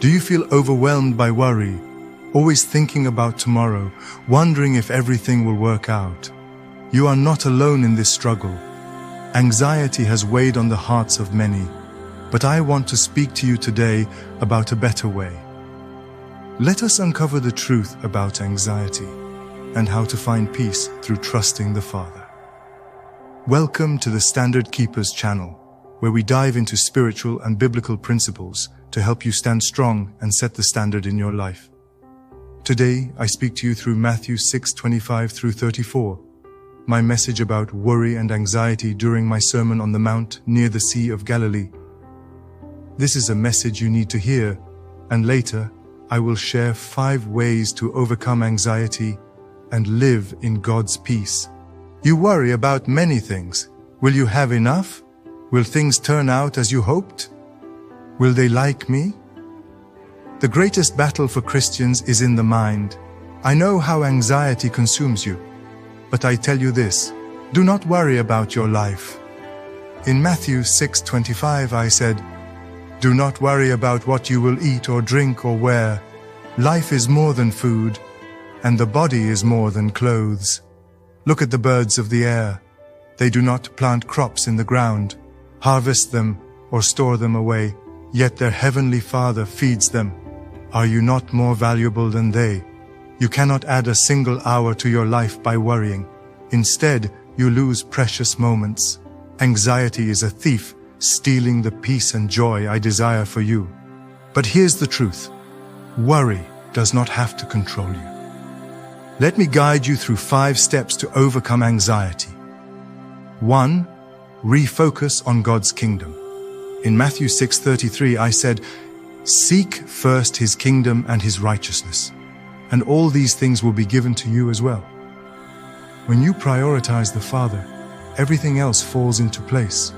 Do you feel overwhelmed by worry, always thinking about tomorrow, wondering if everything will work out? You are not alone in this struggle. Anxiety has weighed on the hearts of many, but I want to speak to you today about a better way. Let us uncover the truth about anxiety and how to find peace through trusting the Father. Welcome to the Standard Keepers channel, where we dive into spiritual and biblical principles to help you stand strong and set the standard in your life. Today, I speak to you through Matthew 6:25 through 34, my message about worry and anxiety during my Sermon on the Mount near the Sea of Galilee. This is a message you need to hear, and later, I will share 5 ways to overcome anxiety and live in God's peace. You worry about many things. Will you have enough? Will things turn out as you hoped? Will they like me? The greatest battle for Christians is in the mind. I know how anxiety consumes you, but I tell you this, do not worry about your life. In Matthew 6:25 I said, "Do not worry about what you will eat or drink or wear. Life is more than food, and the body is more than clothes. Look at the birds of the air. They do not plant crops in the ground, harvest them, or store them away, yet their heavenly Father feeds them. Are you not more valuable than they? You cannot add a single hour to your life by worrying. Instead, you lose precious moments. Anxiety is a thief, stealing the peace and joy I desire for you. But here's the truth. Worry does not have to control you. Let me guide you through 5 steps to overcome anxiety. 1. Refocus on God's kingdom. In Matthew 6:33 I said, "Seek first His kingdom and His righteousness, and all these things will be given to you as well." When you prioritize the Father, everything else falls into place.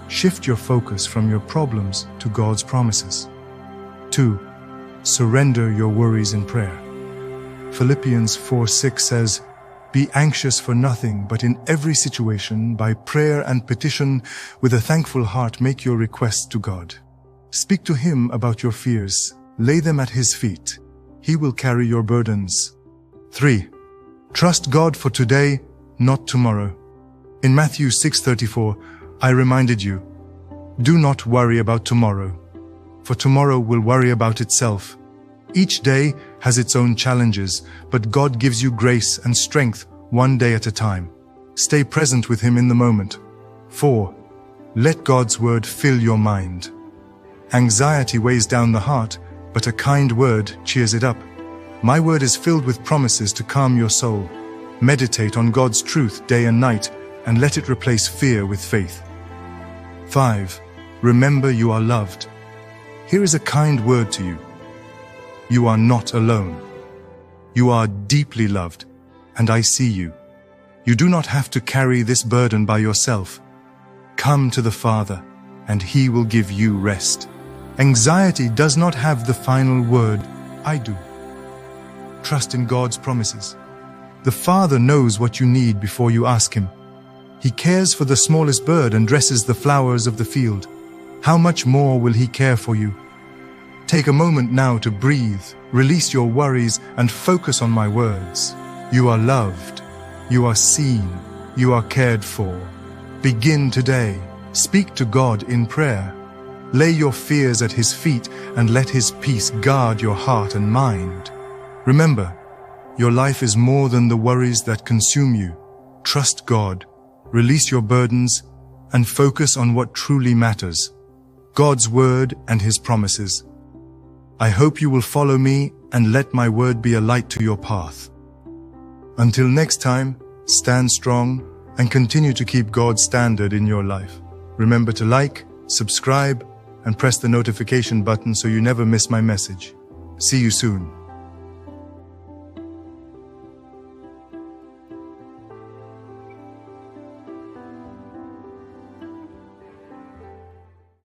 Shift your focus from your problems to God's promises. 2. Surrender your worries in prayer. Philippians 4:6 says, "Be anxious for nothing, but in every situation, by prayer and petition, with a thankful heart make your requests to God." Speak to Him about your fears. Lay them at His feet. He will carry your burdens. 3. Trust God for today, not tomorrow. In Matthew 6:34, I reminded you, "Do not worry about tomorrow, for tomorrow will worry about itself." Each day has its own challenges, but God gives you grace and strength one day at a time. Stay present with Him in the moment. 4. Let God's word fill your mind. Anxiety weighs down the heart, but a kind word cheers it up. My word is filled with promises to calm your soul. Meditate on God's truth day and night, and let it replace fear with faith. 5. Remember you are loved. Here is a kind word to you. You are not alone. You are deeply loved, and I see you. You do not have to carry this burden by yourself. Come to the Father, and He will give you rest. Anxiety does not have the final word. I do. Trust in God's promises. The Father knows what you need before you ask Him. He cares for the smallest bird and dresses the flowers of the field. How much more will He care for you? Take a moment now to breathe, release your worries, and focus on my words. You are loved. You are seen. You are cared for. Begin today. Speak to God in prayer. Lay your fears at His feet and let His peace guard your heart and mind. Remember, your life is more than the worries that consume you. Trust God, release your burdens, and focus on what truly matters, God's word and His promises. I hope you will follow me and let my word be a light to your path. Until next time, stand strong and continue to keep God's standard in your life. Remember to like, subscribe, and press the notification button so you never miss my message. See you soon.